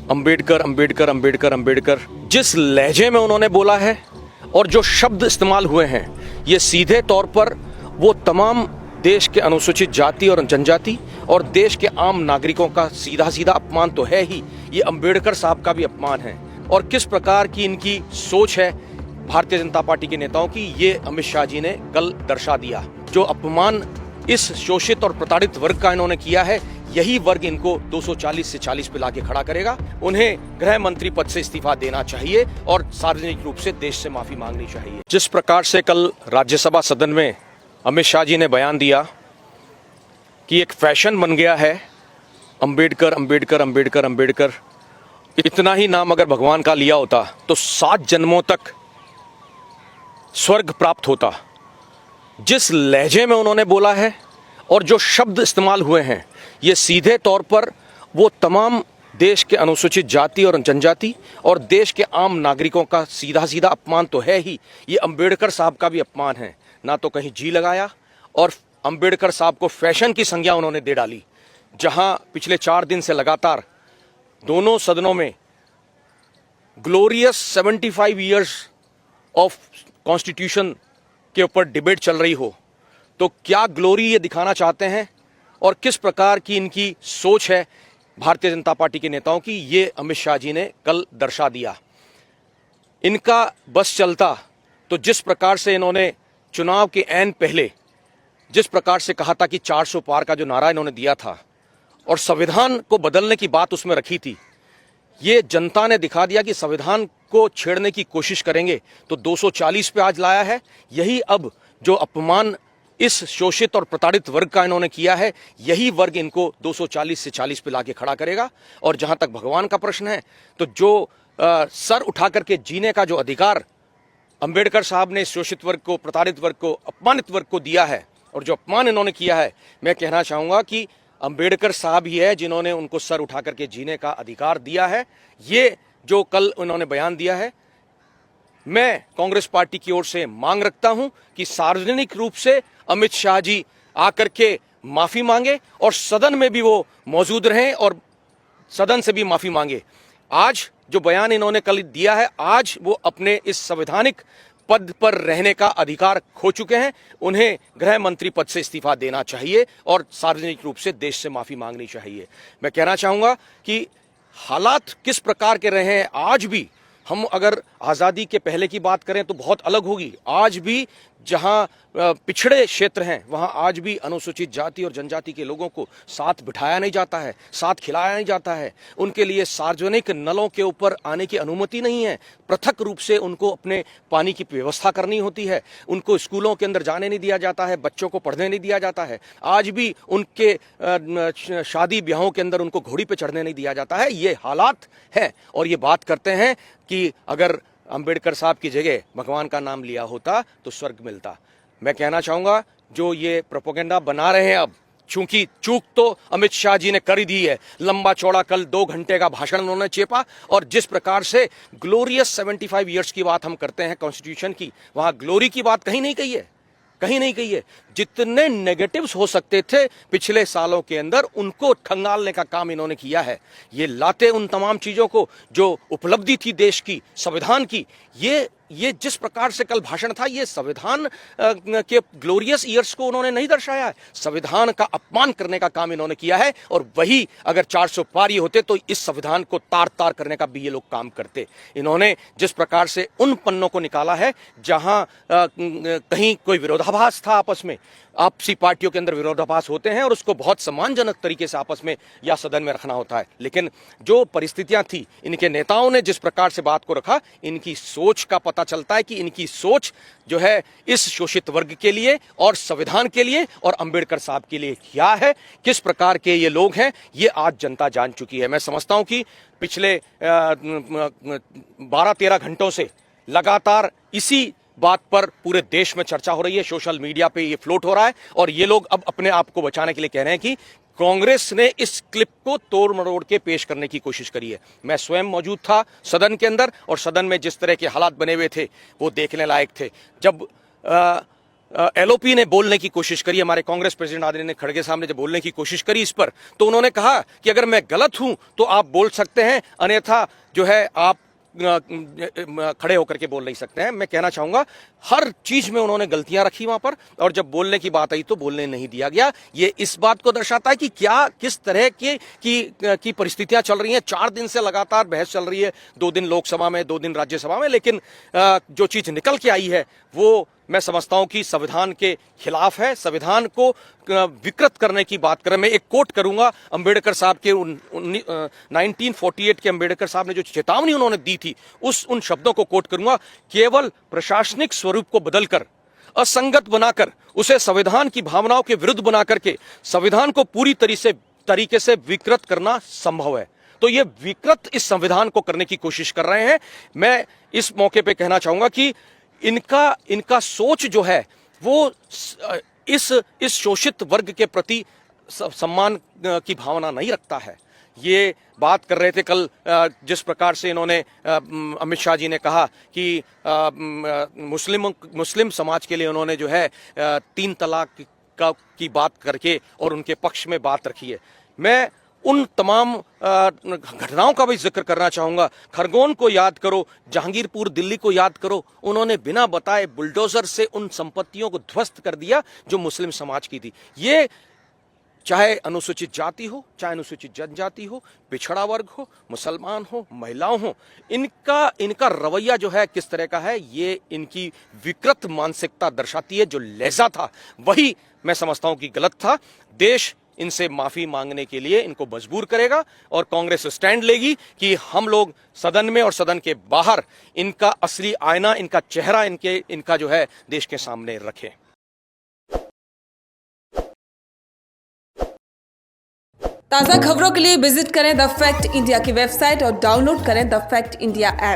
अंबेडकर अंबेडकर अंबेडकर अंबेडकर जिस लहजे में उन्होंने बोला है और जो शब्द इस्तेमाल हुए हैं, ये सीधे तौर पर वो तमाम देश के अनुसूचित जाति और जनजाति और देश के आम नागरिकों का सीधा सीधा अपमान तो है ही, ये अंबेडकर साहब का भी अपमान है। और किस प्रकार की इनकी सोच है भारतीय जनता पार्टी के नेताओं की, ये अमित शाह जी ने कल दर्शा दिया। जो अपमान इस शोषित और प्रताड़ित वर्ग का इन्होंने किया है, यही वर्ग इनको 240 से 40 पे लाके खड़ा करेगा। उन्हें गृह मंत्री पद से इस्तीफा देना चाहिए और सार्वजनिक रूप से देश से माफी मांगनी चाहिए। जिस प्रकार से कल राज्यसभा सदन में अमित शाह जी ने बयान दिया कि एक फैशन बन गया है अंबेडकर अंबेडकर अंबेडकर अंबेडकर, इतना ही नाम अगर भगवान का लिया होता तो 7 जन्मों तक स्वर्ग प्राप्त होता। जिस लहजे में उन्होंने बोला है और जो शब्द इस्तेमाल हुए हैं, ये सीधे तौर पर वो तमाम देश के अनुसूचित जाति और जनजाति और देश के आम नागरिकों का सीधा सीधा अपमान तो है ही, ये अंबेडकर साहब का भी अपमान है। ना तो कहीं जी लगाया और अंबेडकर साहब को फैशन की संज्ञा उन्होंने दे डाली। जहां पिछले 4 दिन से लगातार दोनों सदनों में ग्लोरियस 75 ईयर्स ऑफ कॉन्स्टिट्यूशन के ऊपर डिबेट चल रही हो, तो क्या ग्लोरी ये दिखाना चाहते हैं और किस प्रकार की इनकी सोच है भारतीय जनता पार्टी के नेताओं की, ये अमित शाह जी ने कल दर्शा दिया। इनका बस चलता तो जिस प्रकार से इन्होंने चुनाव के ऐन पहले जिस प्रकार से कहा था कि 400 पार का जो नारा इन्होंने दिया था और संविधान को बदलने की बात उसमें रखी थी, ये जनता ने दिखा दिया कि संविधान को छेड़ने की कोशिश करेंगे तो 240 पे आज लाया है। यही अब जो अपमान इस शोषित और प्रताड़ित वर्ग का इन्होंने किया है, यही वर्ग इनको 240 से 40 पे लाके खड़ा करेगा। और जहां तक भगवान का प्रश्न है, तो जो सर उठा करके जीने का जो अधिकार अंबेडकर साहब ने शोषित वर्ग को, प्रताड़ित वर्ग को, अपमानित वर्ग को दिया है और जो अपमान इन्होंने किया है, मैं कहना चाहूंगा कि अंबेडकर साहब ही है जिन्होंने उनको सर उठा करके जीने का अधिकार दिया है। ये जो कल उन्होंने बयान दिया है, मैं कांग्रेस पार्टी की ओर से मांग रखता हूं कि सार्वजनिक रूप से अमित शाह जी आकर के माफी मांगे और सदन में भी वो मौजूद रहें और सदन से भी माफी मांगे। आज जो बयान इन्होंने कल दिया है, आज वो अपने इस संवैधानिक पद पर रहने का अधिकार खो चुके हैं। उन्हें गृह मंत्री पद से इस्तीफा देना चाहिए और सार्वजनिक रूप से देश से माफी मांगनी चाहिए। मैं कहना चाहूंगा कि हालात किस प्रकार के रहे हैं, आज भी हम अगर आज़ादी के पहले की बात करें तो बहुत अलग होगी। आज भी जहां पिछड़े क्षेत्र हैं, वहां आज भी अनुसूचित जाति और जनजाति के लोगों को साथ बिठाया नहीं जाता है, साथ खिलाया नहीं जाता है। उनके लिए सार्वजनिक नलों के ऊपर आने की अनुमति नहीं है। पृथक रूप से उनको अपने पानी की व्यवस्था करनी होती है। उनको स्कूलों के अंदर जाने नहीं दिया जाता है, बच्चों को पढ़ने नहीं दिया जाता है। आज भी उनके शादी ब्याहों के अंदर उनको घोड़ी पे चढ़ने नहीं दिया जाता है। ये हालात है और ये बात करते हैं कि अगर अंबेडकर साहब की जगह भगवान का नाम लिया होता तो स्वर्ग मिलता। मैं कहना चाहूंगा जो ये प्रोपेगेंडा बना रहे हैं अब, चूंकि चूक तो अमित शाह जी ने कर ही दी है। लंबा चौड़ा कल 2 घंटे का भाषण उन्होंने चेपा और जिस प्रकार से ग्लोरियस 75 ईयर्स की बात हम करते हैं कॉन्स्टिट्यूशन की, वहां ग्लोरी की बात कहीं नहीं कही है, कहीं नहीं कही है। जितने नेगेटिव्स हो सकते थे पिछले सालों के अंदर, उनको खंगालने का काम इन्होंने किया है। ये लाते उन तमाम चीजों को जो उपलब्धि थी देश की, संविधान की, ये जिस प्रकार से कल भाषण था, ये संविधान के ग्लोरियस ईयर्स को उन्होंने नहीं दर्शाया है। संविधान का अपमान करने का काम इन्होंने किया है और वही अगर 400 पार ये होते तो इस संविधान को तार तार करने का भी ये लोग काम करते। इन्होंने जिस प्रकार से उन पन्नों को निकाला है जहां कहीं कोई विरोधाभास था, आपस में आपसी पार्टियों के अंदर विरोधाभास होते हैं और उसको बहुत सम्मानजनक तरीके से आपस में या सदन में रखना होता है। लेकिन जो परिस्थितियां थी, इनके नेताओं ने जिस प्रकार से बात को रखा, इनकी सोच का पता चलता है कि इनकी सोच जो है इस शोषित वर्ग के लिए और संविधान के लिए और अंबेडकर साहब के लिए क्या है, किस प्रकार के ये लोग हैं, ये आज जनता जान चुकी है। मैं समझता हूं कि पिछले 12-13 घंटों से लगातार इसी बात पर पूरे देश में चर्चा हो रही है, सोशल मीडिया पे ये फ्लोट हो रहा है और ये लोग अब अपने आप को बचाने के लिए कह रहे हैं कि कांग्रेस ने इस क्लिप को तोड़ मरोड़ के पेश करने की कोशिश करी है। मैं स्वयं मौजूद था सदन के अंदर और सदन में जिस तरह के हालात बने हुए थे वो देखने लायक थे। जब एलओपी ने बोलने की कोशिश करी, हमारे कांग्रेस प्रेसिडेंट आदरणीय खड़गे साहब ने जब बोलने की कोशिश करी इस पर, तो उन्होंने कहा कि अगर मैं गलत हूं तो आप बोल सकते हैं, अन्यथा जो है आप खड़े होकर के बोल नहीं सकते हैं। मैं कहना चाहूंगा हर चीज में उन्होंने गलतियां रखी वहां पर, और जब बोलने की बात आई तो बोलने नहीं दिया गया। ये इस बात को दर्शाता है कि क्या किस तरह की परिस्थितियां चल रही हैं। 4 दिन से लगातार बहस चल रही है, 2 दिन लोकसभा में, 2 दिन राज्यसभा में, लेकिन जो चीज निकल के आई है वो मैं समझता हूं कि संविधान के खिलाफ है। संविधान को विकृत करने की बात करें, मैं एक कोट करूंगा अंबेडकर साहब के 1948 के अंबेडकर साहब ने जो चेतावनी उन्होंने दी थी, उन शब्दों को कोट करूंगा, केवल प्रशासनिक स्वरूप को बदलकर, असंगत बनाकर, उसे संविधान की भावनाओं के विरुद्ध बनाकर के संविधान को पूरी तरीके से विकृत करना संभव है। तो ये विकृत इस संविधान को करने की कोशिश कर रहे हैं। मैं इस मौके पे कहना चाहूंगा कि इनका सोच जो है वो इस शोषित वर्ग के प्रति सम्मान की भावना नहीं रखता है। ये बात कर रहे थे कल, जिस प्रकार से इन्होंने अमित शाह जी ने कहा कि मुस्लिम समाज के लिए उन्होंने जो है 3 तलाक की बात करके और उनके पक्ष में बात रखी है। मैं उन तमाम घटनाओं का भी जिक्र करना चाहूंगा। खरगोन को याद करो, जहांगीरपुर दिल्ली को याद करो, उन्होंने बिना बताए बुलडोजर से उन संपत्तियों को ध्वस्त कर दिया जो मुस्लिम समाज की थी। ये चाहे अनुसूचित जाति हो, चाहे अनुसूचित जनजाति हो, पिछड़ा वर्ग हो, मुसलमान हो, महिलाओं हो, इनका रवैया जो है किस तरह का है, ये इनकी विकृत मानसिकता दर्शाती है। जो लहजा था वही मैं समझता हूं कि गलत था। देश इनसे माफी मांगने के लिए इनको मजबूर करेगा और कांग्रेस स्टैंड लेगी कि हम लोग सदन में और सदन के बाहर इनका असली आईना, इनका चेहरा, इनका जो है देश के सामने रखें। ताज़ा खबरों के लिए विजिट करें द फैक्ट इंडिया की वेबसाइट और डाउनलोड करें द फैक्ट इंडिया ऐप।